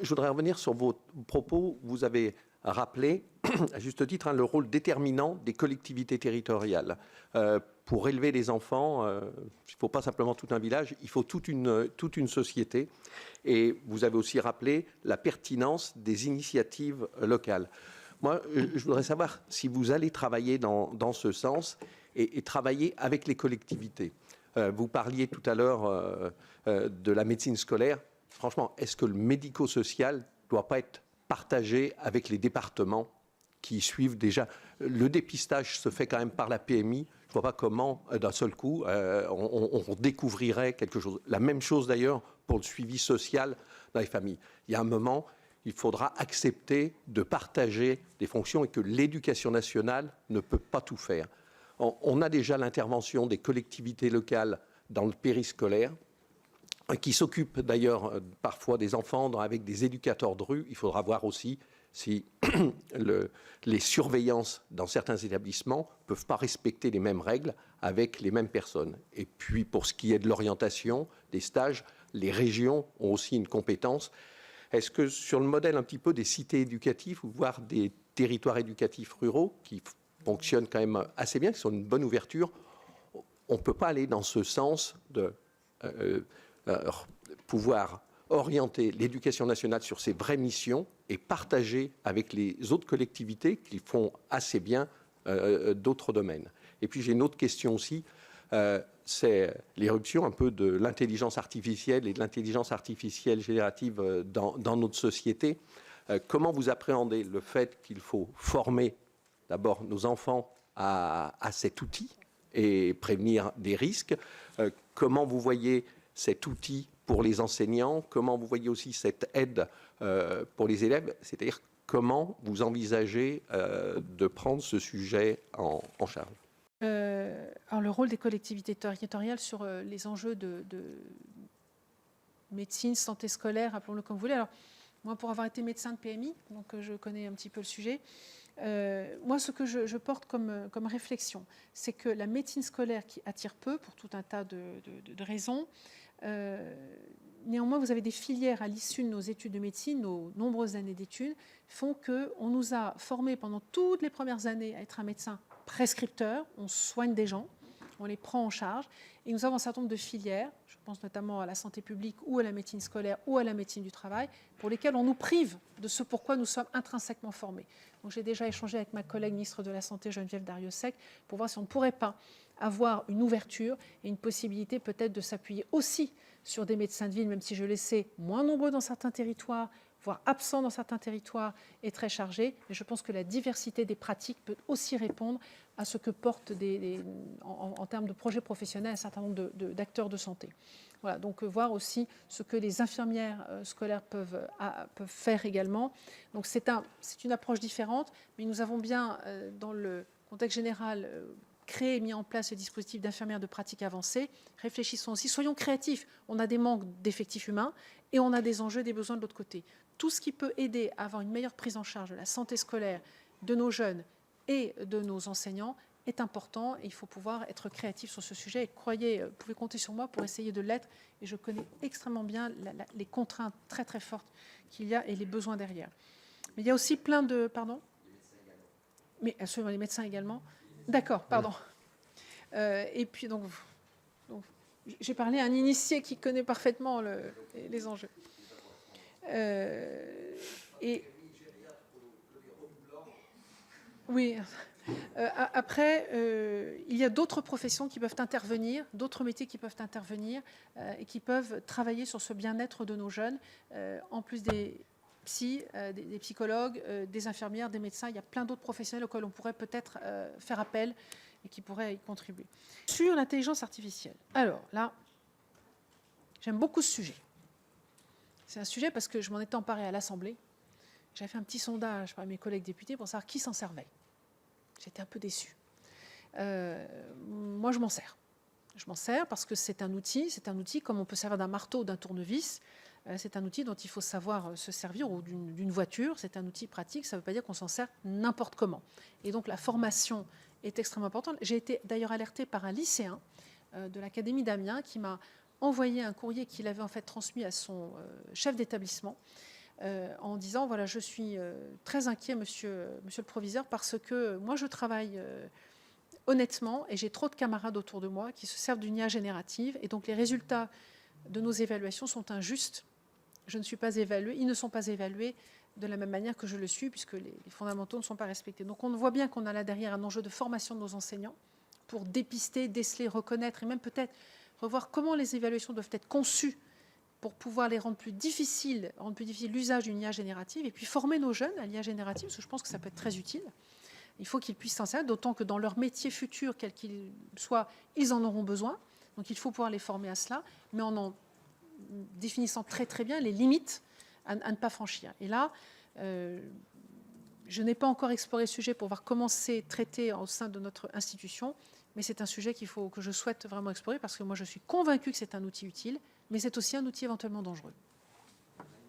Je voudrais revenir sur vos propos. Vous avez rappelé, à juste titre, le rôle déterminant des collectivités territoriales. Pour élever les enfants, il ne faut pas simplement tout un village, il faut toute une société. Et vous avez aussi rappelé la pertinence des initiatives locales. Moi, je voudrais savoir si vous allez travailler dans ce sens et travailler avec les collectivités. Vous parliez tout à l'heure de la médecine scolaire. Franchement, est-ce que le médico-social ne doit pas être partagé avec les départements qui suivent déjà? Le dépistage se fait quand même par la PMI. Je ne vois pas comment, d'un seul coup, on découvrirait quelque chose. La même chose d'ailleurs pour le suivi social dans les familles. Il y a un moment, il faudra accepter de partager des fonctions et que l'éducation nationale ne peut pas tout faire. On a déjà l'intervention des collectivités locales dans le périscolaire, qui s'occupent d'ailleurs parfois des enfants avec des éducateurs de rue. Il faudra voir aussi si les surveillances dans certains établissements ne peuvent pas respecter les mêmes règles avec les mêmes personnes. Et puis pour ce qui est de l'orientation, des stages, les régions ont aussi une compétence. Est-ce que sur le modèle un petit peu des cités éducatives, voire des territoires éducatifs ruraux qui fonctionnent quand même assez bien, qui sont une bonne ouverture, on ne peut pas aller dans ce sens de pouvoir orienter l'éducation nationale sur ses vraies missions et partager avec les autres collectivités qui font assez bien d'autres domaines. Et puis j'ai une autre question aussi, c'est l'éruption un peu de l'intelligence artificielle et de l'intelligence artificielle générative dans notre société. Comment vous appréhendez le fait qu'il faut former d'abord nos enfants à cet outil et prévenir des risques? Comment vous voyez cet outil pour les enseignants? Comment vous voyez aussi cette aide pour les élèves? C'est-à-dire comment vous envisagez de prendre ce sujet en charge? Alors le rôle des collectivités territoriales sur les enjeux de médecine, santé scolaire, appelons-le comme vous voulez. Alors moi, pour avoir été médecin de PMI, donc je connais un petit peu le sujet, moi, ce que je porte comme réflexion, c'est que la médecine scolaire qui attire peu, pour tout un tas de raisons, néanmoins, vous avez des filières à l'issue de nos études de médecine, nos nombreuses années d'études, font qu'on nous a formés pendant toutes les premières années à être un médecin prescripteur, on soigne des gens, on les prend en charge, et nous avons un certain nombre de filières, je pense notamment à la santé publique ou à la médecine scolaire ou à la médecine du travail, pour lesquelles on nous prive de ce pourquoi nous sommes intrinsèquement formés. Donc j'ai déjà échangé avec ma collègue ministre de la Santé, Geneviève Darrieussecq, pour voir si on ne pourrait pas avoir une ouverture et une possibilité peut-être de s'appuyer aussi sur des médecins de ville, même si je les sais moins nombreux dans certains territoires, voire absents dans certains territoires et très chargés. Mais je pense que la diversité des pratiques peut aussi répondre à ce que portent en termes de projets professionnels un certain nombre d'acteurs de santé. Voilà, donc voir aussi ce que les infirmières scolaires peuvent faire également. Donc c'est une approche différente, mais nous avons bien, dans le contexte général, créé et mis en place ce dispositif d'infirmières de pratique avancée. Réfléchissons aussi, soyons créatifs. On a des manques d'effectifs humains et on a des enjeux, des besoins de l'autre côté. Tout ce qui peut aider à avoir une meilleure prise en charge de la santé scolaire de nos jeunes et de nos enseignants est important et il faut pouvoir être créatif sur ce sujet. Et croyez, vous pouvez compter sur moi pour essayer de l'être. Et je connais extrêmement bien les contraintes très très fortes qu'il y a et les besoins derrière. Mais il y a aussi plein de... Pardon ? Mais absolument, les médecins également. D'accord, pardon. Et puis donc j'ai parlé à un initié qui connaît parfaitement les enjeux. Oui. Après, il y a d'autres professions qui peuvent intervenir, d'autres métiers qui peuvent intervenir et qui peuvent travailler sur ce bien-être de nos jeunes, en plus des des psychologues, des infirmières, des médecins. Il y a plein d'autres professionnels auxquels on pourrait peut-être faire appel et qui pourraient y contribuer. Sur l'intelligence artificielle, alors là, j'aime beaucoup ce sujet. C'est un sujet parce que je m'en étais emparée à l'Assemblée. J'avais fait un petit sondage par mes collègues députés pour savoir qui s'en servait. J'étais un peu déçue. Moi, je m'en sers. Je m'en sers parce que c'est un outil comme on peut servir d'un marteau ou d'un tournevis. C'est un outil dont il faut savoir se servir, ou d'une voiture. C'est un outil pratique, ça ne veut pas dire qu'on s'en sert n'importe comment. Et donc la formation est extrêmement importante. J'ai été d'ailleurs alertée par un lycéen de l'Académie d'Amiens qui m'a envoyé un courrier qu'il avait en fait transmis à son chef d'établissement en disant, voilà, je suis très inquiet, monsieur le proviseur, parce que moi, je travaille honnêtement et j'ai trop de camarades autour de moi qui se servent d'une IA générative et donc les résultats de nos évaluations sont injustes. Je ne suis pas évaluée, ils ne sont pas évalués de la même manière que je le suis, puisque les fondamentaux ne sont pas respectés. Donc on voit bien qu'on a là derrière un enjeu de formation de nos enseignants pour dépister, déceler, reconnaître et même peut-être revoir comment les évaluations doivent être conçues pour pouvoir les rendre plus difficile l'usage d'une IA générative et puis former nos jeunes à l'IA générative, parce que je pense que ça peut être très utile. Il faut qu'ils puissent s'en servir, d'autant que dans leur métier futur, quel qu'il soit, ils en auront besoin. Donc il faut pouvoir les former à cela, mais en définissant très très bien les limites à ne pas franchir. Et là, je n'ai pas encore exploré le sujet pour voir comment c'est traité au sein de notre institution, mais c'est un sujet que je souhaite vraiment explorer parce que moi je suis convaincue que c'est un outil utile, mais c'est aussi un outil éventuellement dangereux.